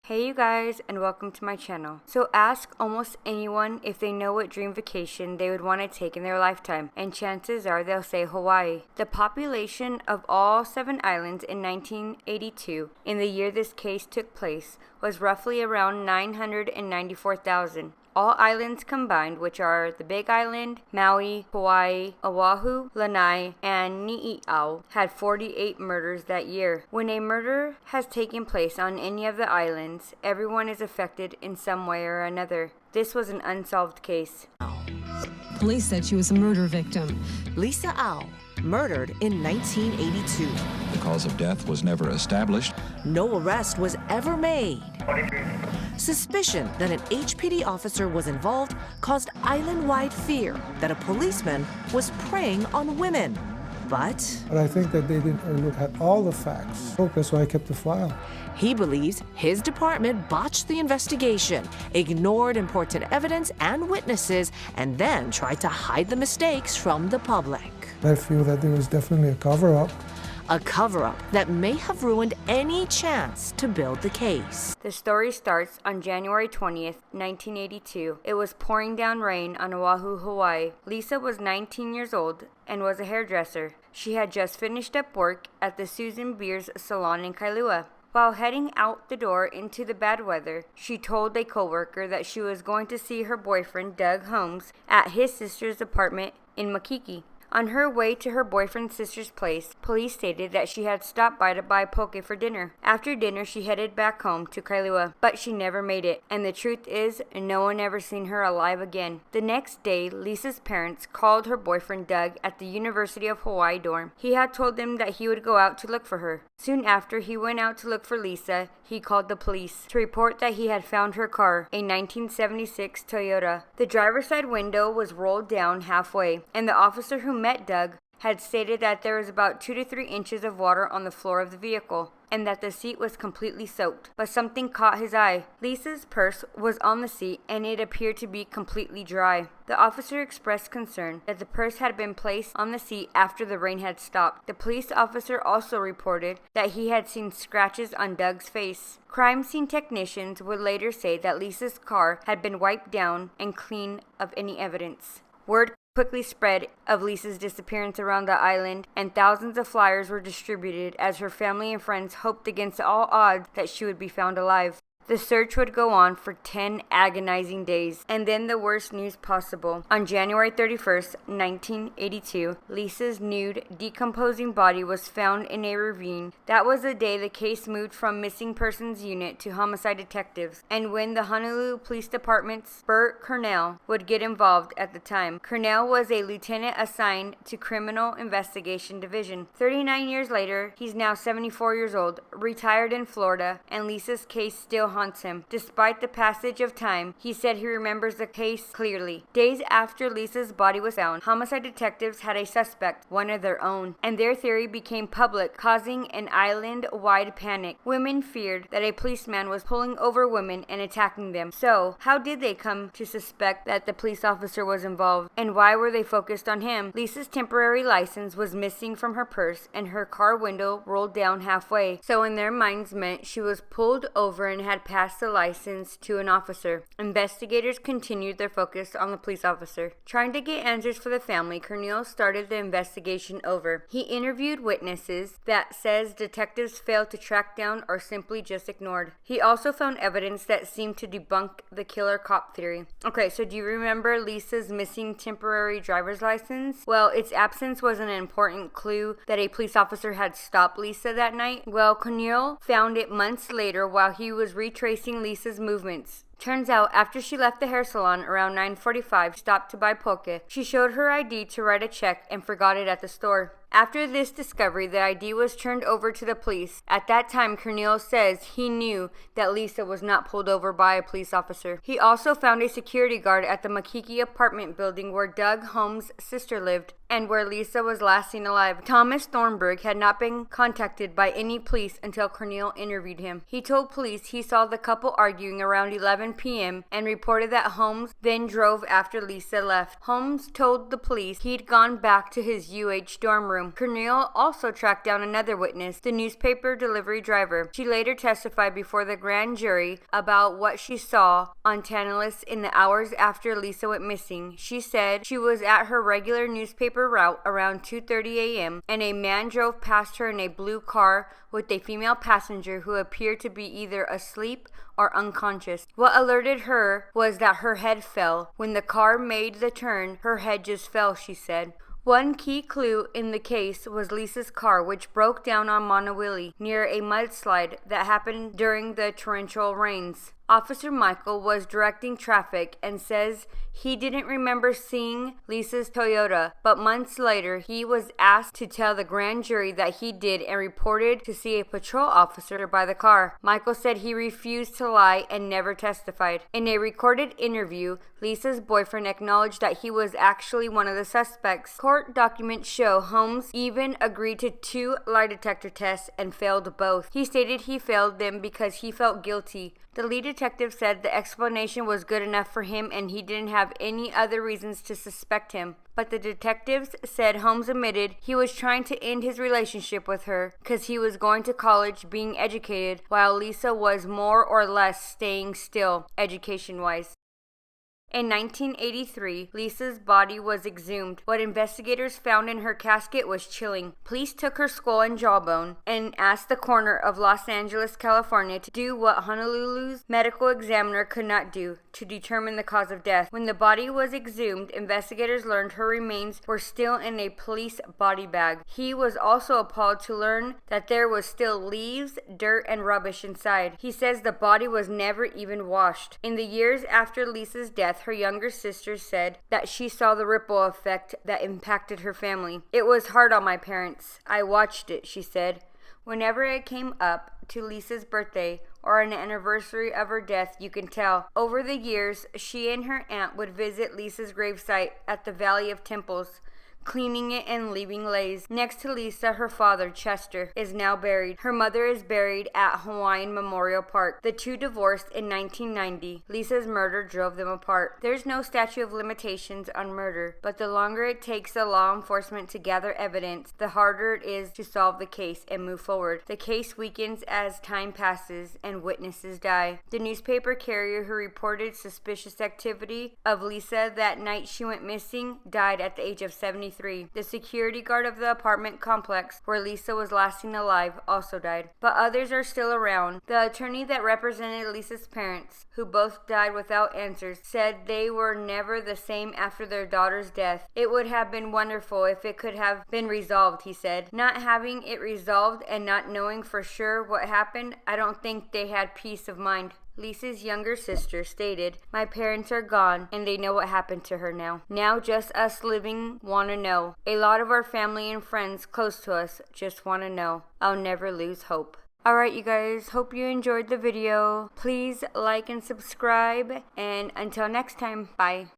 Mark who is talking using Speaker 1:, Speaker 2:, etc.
Speaker 1: Hey you guys, and welcome to my channel. So ask almost anyone if they know what dream vacation they would want to take in their lifetime, and chances are they'll say Hawaii. The population of all 7 islands in 1982, in the year this case took place, was roughly around 994,000. All islands combined, which are the Big Island, Maui, Hawaii, Oahu, Lanai, and Ni'ihau, had 48 murders that year. When a murder has taken place on any of the islands, everyone is affected in some way or another. This was an unsolved case.
Speaker 2: Police said she was a murder victim.
Speaker 3: Lisa Au, murdered in 1982.
Speaker 4: The cause of death was never established.
Speaker 3: No arrest was ever made. Suspicion that an HPD officer was involved caused island-wide fear that a policeman was preying on women. But
Speaker 5: I think that they didn't look at all the facts. That's why I kept the file.
Speaker 3: he believes his department botched the investigation, ignored important evidence and witnesses, and then tried to hide the mistakes from the public.
Speaker 5: I feel that there was definitely a cover-up.
Speaker 3: A cover-up that may have ruined any chance to build the case.
Speaker 1: The story starts on January 20th, 1982. It was pouring down rain on Oahu, Hawaii. Lisa was 19 years old and was a hairdresser. She had just finished up work at the Susan Beers salon in Kailua. While heading out the door into the bad weather, she told a coworker that she was going to see her boyfriend, Doug Holmes, at his sister's apartment in Makiki. On her way to her boyfriend's sister's place, police stated that she had stopped by to buy poke for dinner. After dinner, she headed back home to Kailua, but she never made it, and the truth is, no one ever seen her alive again. The next day, Lisa's parents called her boyfriend Doug at the University of Hawaii dorm. He had told them that he would go out to look for her. Soon after he went out to look for Lisa, he called the police to report that he had found her car, a 1976 Toyota. The driver's side window was rolled down halfway, and the officer who met Doug had stated that there was about 2 to 3 inches of water on the floor of the vehicle, and that the seat was completely soaked. But something caught his eye. Lisa's purse was on the seat, and it appeared to be completely dry. The officer expressed concern that the purse had been placed on the seat after the rain had stopped. The police officer also reported that he had seen scratches on Doug's face. Crime scene technicians would later say that Lisa's car had been wiped down and clean of any evidence. Word quickly spread of Lisa's disappearance around the island, and thousands of flyers were distributed as her family and friends hoped against all odds that she would be found alive. The search would go on for 10 agonizing days, and then the worst news possible. On January 31st, 1982, Lisa's nude, decomposing body was found in a ravine. That was the day the case moved from Missing Persons Unit to Homicide Detectives, and when the Honolulu Police Department's Burt Cornell would get involved at the time. Cornell was a lieutenant assigned to Criminal Investigation Division. 39 years later, he's now 74 years old, retired in Florida, and Lisa's case still haunts him. Despite the passage of time, he said he remembers the case clearly. Days after Lisa's body was found, homicide detectives had a suspect, one of their own, and their theory became public, causing an island-wide panic. Women feared that a policeman was pulling over women and attacking them. So, how did they come to suspect that the police officer was involved, and why were they focused on him? Lisa's temporary license was missing from her purse, and her car window rolled down halfway. So in their minds meant she was pulled over and had passed the license to an officer. Investigators continued their focus on the police officer. Trying to get answers for the family, Cornell started the investigation over. He interviewed witnesses that says detectives failed to track down or simply just ignored. He also found evidence that seemed to debunk the killer cop theory. Okay, so do you remember Lisa's missing temporary driver's license? Well, its absence was an important clue that a police officer had stopped Lisa that night. Well, Cornell found it months later while he was retracing Lisa's movements. Turns out, after she left the hair salon around 9:45, she stopped to buy poke. She showed her ID to write a check and forgot it at the store. After this discovery, the ID was turned over to the police. At that time, Cornell says he knew that Lisa was not pulled over by a police officer. He also found a security guard at the Makiki apartment building where Doug Holmes' sister lived and where Lisa was last seen alive. Thomas Thornburg had not been contacted by any police until Cornell interviewed him. He told police he saw the couple arguing around 11 p.m. and reported that Holmes then drove after Lisa left. Holmes told the police he'd gone back to his UH dorm room room. Cornell also tracked down another witness, the newspaper delivery driver. She later testified before the grand jury about what she saw on Tantalus in the hours after Lisa went missing. She said she was at her regular newspaper route around 2:30 a.m. and a man drove past her in a blue car with a female passenger who appeared to be either asleep or unconscious. What alerted her was that her head fell. When the car made the turn, her head just fell, she said. One key clue in the case was Lisa's car, which broke down on Monowili near a mudslide that happened during the torrential rains. Officer Michael was directing traffic and says he didn't remember seeing Lisa's Toyota, but months later he was asked to tell the grand jury that he did and reported to see a patrol officer by the car. Michael said he refused to lie and never testified. In a recorded interview, Lisa's boyfriend acknowledged that he was actually one of the suspects. Court documents show Holmes even agreed to 2 lie detector tests and failed both. He stated he failed them because he felt guilty. The lead detective said the explanation was good enough for him and he didn't have any other reasons to suspect him. But the detectives said Holmes admitted he was trying to end his relationship with her because he was going to college being educated while Lisa was more or less staying still education-wise. In 1983, Lisa's body was exhumed. What investigators found in her casket was chilling. Police took her skull and jawbone and asked the coroner of Los Angeles, California to do what Honolulu's medical examiner could not do, to determine the cause of death. When the body was exhumed, investigators learned her remains were still in a police body bag. He was also appalled to learn that there was still leaves, dirt, and rubbish inside. He says the body was never even washed. In the years after Lisa's death, her younger sister said that she saw the ripple effect that impacted her family. It was hard on my parents. I watched it, she said. Whenever it came up to Lisa's birthday or an anniversary of her death, you can tell. Over the years, she and her aunt would visit Lisa's gravesite at the Valley of Temples, cleaning it and leaving lays. Next to Lisa, her father, Chester, is now buried. Her mother is buried at Hawaiian Memorial Park. The two divorced in 1990. Lisa's murder drove them apart. There's no statute of limitations on murder, but the longer it takes the law enforcement to gather evidence, the harder it is to solve the case and move forward. The case weakens as time passes and witnesses die. The newspaper carrier who reported suspicious activity of Lisa that night she went missing died at the age of 73. The security guard of the apartment complex where Lisa was last seen alive also died, but others are still around. The attorney that represented Lisa's parents, who both died without answers, said they were never the same after their daughter's death. It would have been wonderful if it could have been resolved, he said. Not having it resolved and not knowing for sure what happened, I don't think they had peace of mind. Lisa's younger sister stated, "My parents are gone and they know what happened to her now. Now just us living want to know. A lot of our family and friends close to us just want to know. I'll never lose hope." Alright you guys, hope you enjoyed the video. Please like and subscribe, and until next time, bye.